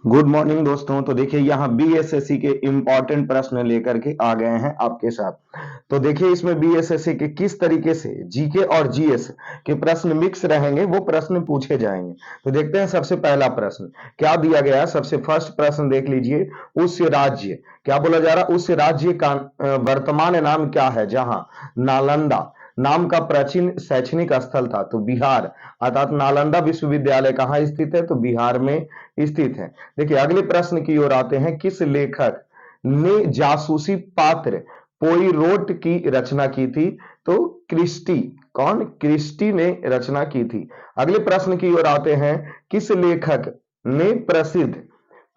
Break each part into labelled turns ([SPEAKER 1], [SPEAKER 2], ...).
[SPEAKER 1] Good morning दोस्तों। तो देखिए यहाँ बीएसएससी के इंपॉर्टेंट प्रश्न लेकर के आ गए हैं आपके साथ। तो देखिए इसमें बीएसएससी के किस तरीके से जीके और जीएस के प्रश्न मिक्स रहेंगे, वो प्रश्न पूछे जाएंगे। तो देखते हैं सबसे पहला प्रश्न क्या दिया गया है। सबसे फर्स्ट प्रश्न देख लीजिए, उस राज्य, क्या बोला जा रहा है, उस राज्य का वर्तमान नाम क्या है जहां नालंदा नाम का प्राचीन शैक्षणिक स्थल था। तो बिहार, अर्थात नालंदा विश्वविद्यालय कहाँ स्थित है, तो बिहार में स्थित है। देखिए अगले प्रश्न की ओर आते हैं, किस लेखक ने जासूसी पात्र पोइरोट की रचना की थी। तो क्रिस्टी, कौन, क्रिस्टी ने रचना की थी। अगले प्रश्न की ओर आते हैं, किस लेखक ने प्रसिद्ध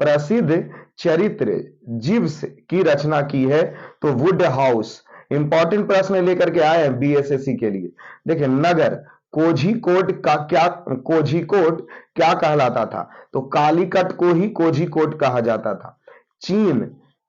[SPEAKER 1] प्रसिद्ध चरित्र जिव्स की रचना की है। तो वुड हाउस। इंपॉर्टेंट प्रश्न लेकर के आए हैं बीएसएससी के लिए। देखिए नगर कोझिकोड का क्या, कोझिकोड क्या कहलाता था। तो कालीकट को ही कोझिकोड कहा जाता था। चीन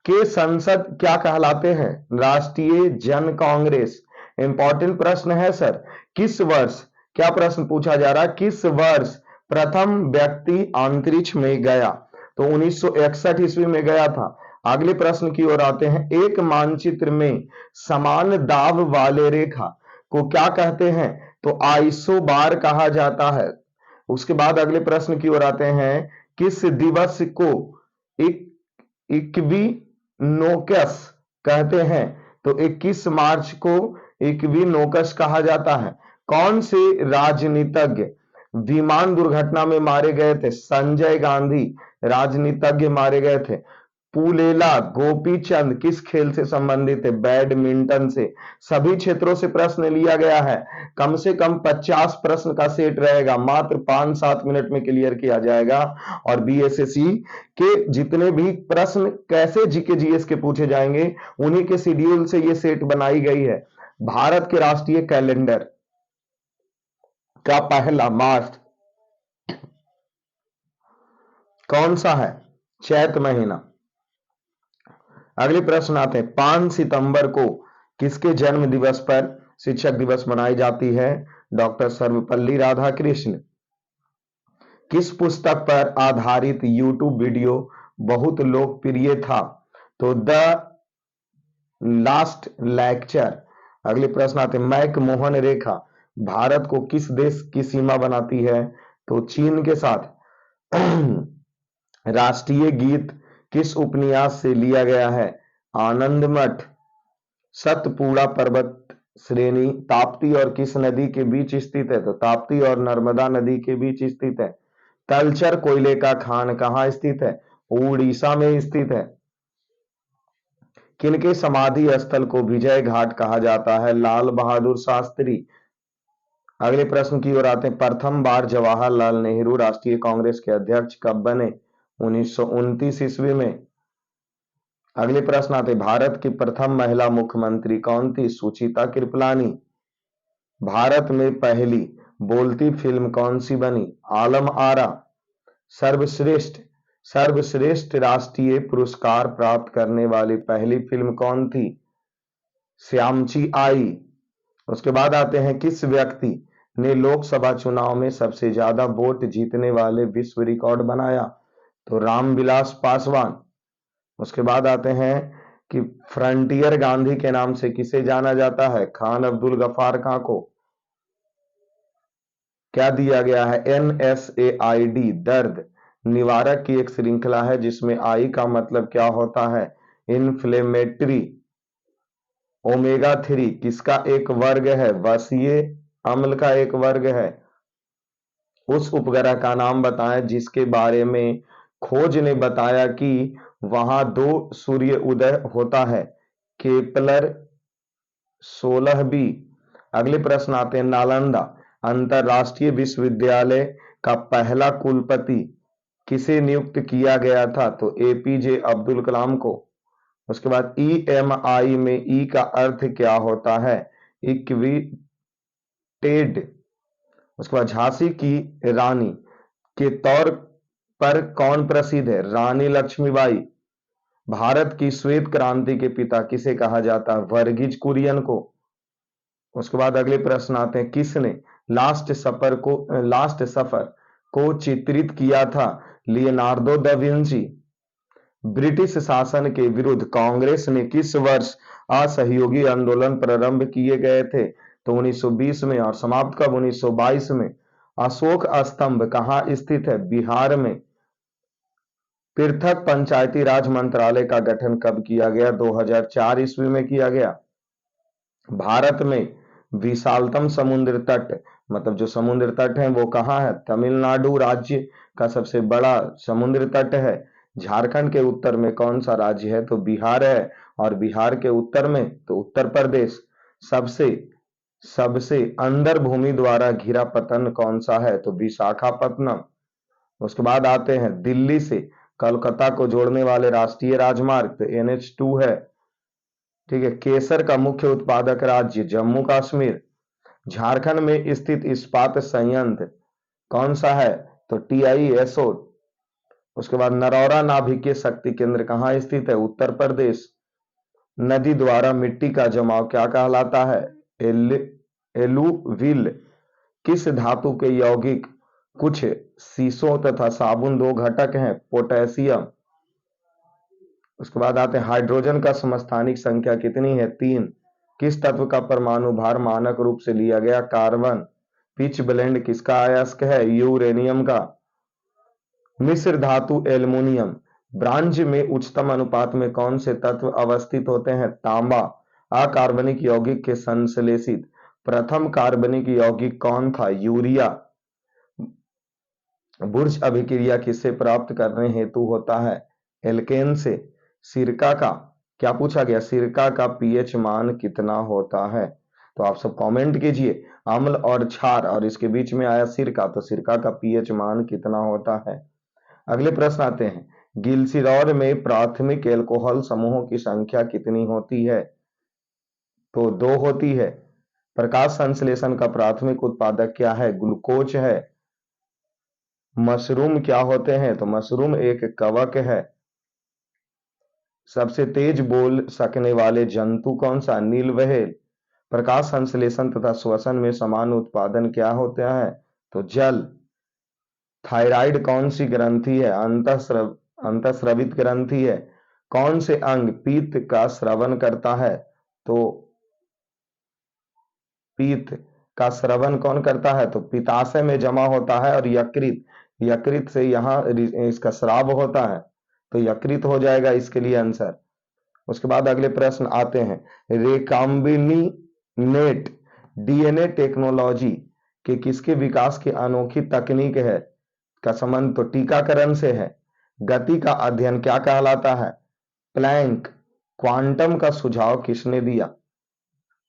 [SPEAKER 1] के संसद क्या कहलाते हैं, राष्ट्रीय जन कांग्रेस। इंपॉर्टेंट प्रश्न है सर। किस वर्ष, क्या प्रश्न पूछा जा रहा है, किस वर्ष प्रथम व्यक्ति अंतरिक्ष में गया। तो 1961 ईस्वी में गया था। अगले प्रश्न की ओर आते हैं, एक मानचित्र में समान दाब वाले रेखा को क्या कहते हैं। तो आइसोबार कहा जाता है। उसके बाद अगले प्रश्न की ओर आते हैं, किस दिवस को इक्विनोकस कहते हैं। तो 21 मार्च को इक्विनोकस कहा जाता है। कौन से राजनीतिज्ञ विमान दुर्घटना में मारे गए थे। संजय गांधी राजनीतिज्ञ मारे गए थे। पुलेला गोपीचंद किस खेल से संबंधित है, बैडमिंटन से। सभी क्षेत्रों से प्रश्न लिया गया है। कम से कम 50 प्रश्न का सेट रहेगा, मात्र 5-7 मिनट में क्लियर किया जाएगा। और बीएसएससी के जितने भी प्रश्न कैसे जीके जीएस के पूछे जाएंगे, उन्हीं के शेड्यूल से ये सेट बनाई गई है। भारत के राष्ट्रीय कैलेंडर का पहला मास कौन सा है, चैत महीना। अगले प्रश्न आते हैं, 5 सितंबर को किसके जन्म दिवस पर शिक्षक दिवस मनाई जाती है। डॉक्टर सर्वपल्ली राधाकृष्ण। किस पुस्तक पर आधारित यूट्यूब वीडियो बहुत लोकप्रिय था। तो द लास्ट लेक्चर। अगले प्रश्न आते हैं, मैकमोहन रेखा भारत को किस देश की सीमा बनाती है। तो चीन के साथ। राष्ट्रीय गीत किस उपन्यास से लिया गया है, आनंद मठ। सतपुड़ा पर्वत श्रेणी ताप्ती और किस नदी के बीच स्थित है। तो ताप्ती और नर्मदा नदी के बीच स्थित है। तलचर कोयले का खान कहाँ स्थित है, उड़ीसा में स्थित है। किनके समाधि स्थल को विजय घाट कहा जाता है, लाल बहादुर शास्त्री। अगले प्रश्न की ओर आते हैं, प्रथम बार जवाहरलाल नेहरू राष्ट्रीय कांग्रेस के अध्यक्ष कब बने, 1929 ईस्वी में। अगले प्रश्न आते, भारत की प्रथम महिला मुख्यमंत्री कौन थी, सुचिता कृपलानी। भारत में पहली बोलती फिल्म कौन सी बनी, आलम आरा। सर्वश्रेष्ठ सर्वश्रेष्ठ राष्ट्रीय पुरस्कार प्राप्त करने वाली पहली फिल्म कौन थी, श्यामची आई। उसके बाद आते हैं, किस व्यक्ति ने लोकसभा चुनाव में सबसे ज्यादा वोट जीतने वाले विश्व रिकॉर्ड बनाया। तो रामविलास पासवान। उसके बाद आते हैं कि फ्रंटियर गांधी के नाम से किसे जाना जाता है, खान अब्दुल गफार खां को। क्या दिया गया है, NSAID दर्द निवारक की एक श्रृंखला है जिसमें आई का मतलब क्या होता है, इन्फ्लेमेटरी। ओमेगा 3 किसका एक वर्ग है, वसीय अम्ल का एक वर्ग है। उस उपग्रह का नाम बताएं जिसके बारे में खोज ने बताया कि वहां 2 सूर्य उदय होता है, केपलर 16b। अगले प्रश्न आते हैं, नालंदा अंतरराष्ट्रीय विश्वविद्यालय का पहला कुलपति किसे नियुक्त किया गया था। तो APJ अब्दुल कलाम को। उसके बाद EMI में ई का अर्थ क्या होता है, इक्विटेड। उसके बाद झांसी की रानी के तौर पर कौन प्रसिद्ध है, रानी लक्ष्मीबाई। भारत की श्वेत क्रांति के पिता किसे कहा जाता है, वर्गीज कुरियन को। उसके बाद अगले प्रश्न आते हैं, किसने लास्ट सफर को चित्रित किया था। Leonardo da Vinci. ब्रिटिश शासन के विरुद्ध कांग्रेस ने किस वर्ष असहयोगी आंदोलन प्रारंभ किए गए थे? तो 1920 में। और समाप्त कब? 1922 में। अशोक स्तंभ कहाँ स्थित है? बिहार में। पृथक पंचायती राज मंत्रालय का गठन कब किया गया? 2004 ईस्वी में किया गया। भारत में विशालतम समुद्र तट, मतलब जो समुद्र तट है वो कहाँ है? तमिलनाडु राज्य का सबसे बड़ा समुद्र तट है। झारखंड के उत्तर में कौन सा राज्य है? तो बिहार है। और बिहार के उत्तर में तो उत्तर प्रदेश। सबसे सबसे अंदर भूमि द्वारा घिरा पतन कौन सा है? तो विशाखापत्तनम। उसके बाद आते हैं दिल्ली से कोलकाता को जोड़ने वाले राष्ट्रीय राजमार्ग, तो NH2 है। ठीक है। केसर का मुख्य उत्पादक राज्य जम्मू कश्मीर। झारखंड में स्थित इस्पात संयंत्र कौन सा है? तो TISO। उसके बाद नरौरा नाभिकीय शक्ति केंद्र कहाँ स्थित है? उत्तर प्रदेश। नदी द्वारा मिट्टी का जमाव क्या कहलाता है? एलुविल। किस धातु के यौगिक कुछ शीशों तथा साबुन दो घटक हैं? पोटेशियम। उसके बाद आते हैं हाइड्रोजन का समस्थानिक संख्या कितनी है? 3। किस तत्व का परमाणु भार मानक रूप से लिया गया? कार्बन। पिच ब्लेंड किसका अयस्क है? यूरेनियम का। मिश्र धातु एल्युमिनियम। ब्रांज में उच्चतम अनुपात में कौन से तत्व अवस्थित होते हैं? तांबा। अकार्बनिक यौगिक के संश्लेषित प्रथम कार्बनिक यौगिक कौन था? यूरिया। बुर्ज अभिक्रिया किससे प्राप्त करने हेतु होता है? एल्केन से। सिरका का क्या पूछा गया? सिरका का pH मान कितना होता है? तो आप सब कमेंट कीजिए। अम्ल और क्षार और इसके बीच में आया सिरका, तो सिरका का pH मान कितना होता है? अगले प्रश्न आते हैं। गिलसिरौर में प्राथमिक एल्कोहल समूहों की संख्या कितनी होती है? तो 2 होती है। प्रकाश संश्लेषण का प्राथमिक उत्पादक क्या है? ग्लूकोज है। मशरूम क्या होते हैं? तो मशरूम एक कवक है। सबसे तेज बोल सकने वाले जंतु कौन सा? नील व्हेल। प्रकाश संश्लेषण तथा श्वसन में समान उत्पादन क्या होता है? तो जल। थायराइड कौन सी ग्रंथि है? अंतःस्रवित ग्रंथि है। कौन से अंग पीत का स्रवन करता है? तो पीत का स्रवन कौन करता है? तो पित्ताशय में जमा होता है। और यकृत, यकृत से यहाँ इसका स्राव होता है, तो यकृत हो जाएगा इसके लिए आंसर। उसके बाद अगले प्रश्न आते हैं। रेकाम्बिनेट DNA टेक्नोलॉजी के किसके विकास की अनोखी तकनीक है? का संबंध तो टीकाकरण से है। गति का अध्ययन क्या कहलाता है? प्लैंक। क्वांटम का सुझाव किसने दिया?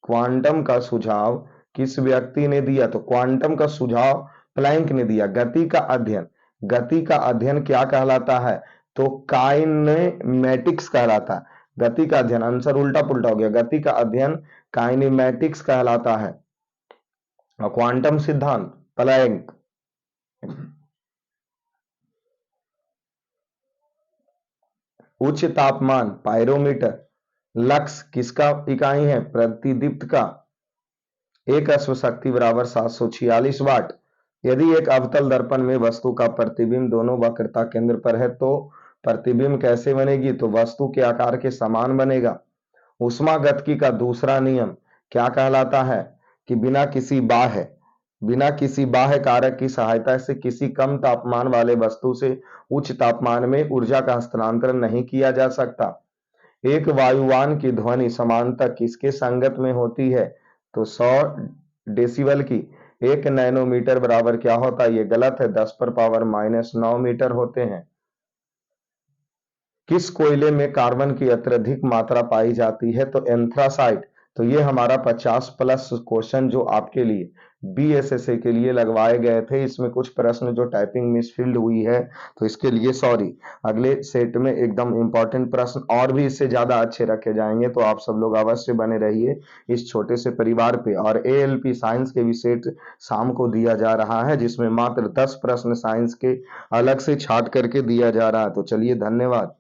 [SPEAKER 1] क्वांटम का सुझाव किस व्यक्ति ने दिया? तो क्वांटम का सुझाव प्लैंक ने दिया। गति का अध्ययन, गति का अध्ययन क्या कहलाता है? तो काइनेमैटिक्स कहलाता है। गति का अध्ययन, आंसर उल्टा पुल्टा हो गया। गति का अध्ययन काइनेमैटिक्स कहलाता है। और क्वांटम सिद्धांत प्लैंक। उच्च तापमान पायरोमीटर। लक्स किसका इकाई है? प्रतिदीप्त का। एक अश्व शक्ति बराबर 746 वाट। यदि एक अवतल दर्पण में वस्तु का प्रतिबिंब दोनों वक्रता केंद्र पर है तो प्रतिबिंब कैसे बनेगी? तो वस्तु के आकार के समान बनेगा। ऊष्मागतिकी का दूसरा नियम क्या कहलाता है? कि बिना किसी बाह्य कारक की सहायता से किसी कम तापमान वाले वस्तु से उच्च तापमान में ऊर्जा का हस्तांतरण नहीं किया जा सकता। एक वायुयान की ध्वनि समानता किसके संगत में होती है? तो 100 डेसिबल की। 1 नैनोमीटर बराबर क्या होता है? ये गलत है, 10⁻⁻9 मीटर होते हैं। किस कोयले में कार्बन की अत्यधिक मात्रा पाई जाती है? तो एंथ्रासाइट। तो ये हमारा 50+ क्वेश्चन जो आपके लिए BSSA के लिए लगवाए गए थे, इसमें कुछ प्रश्न जो टाइपिंग मिसफिल्ड हुई है तो इसके लिए सॉरी। अगले सेट में एकदम इंपॉर्टेंट प्रश्न और भी इससे ज्यादा अच्छे रखे जाएंगे, तो आप सब लोग अवश्य बने रहिए इस छोटे से परिवार पे। और ALP साइंस के भी सेट शाम को दिया जा रहा है, जिसमें मात्र 10 प्रश्न साइंस के अलग से छाट करके दिया जा रहा है। तो चलिए, धन्यवाद।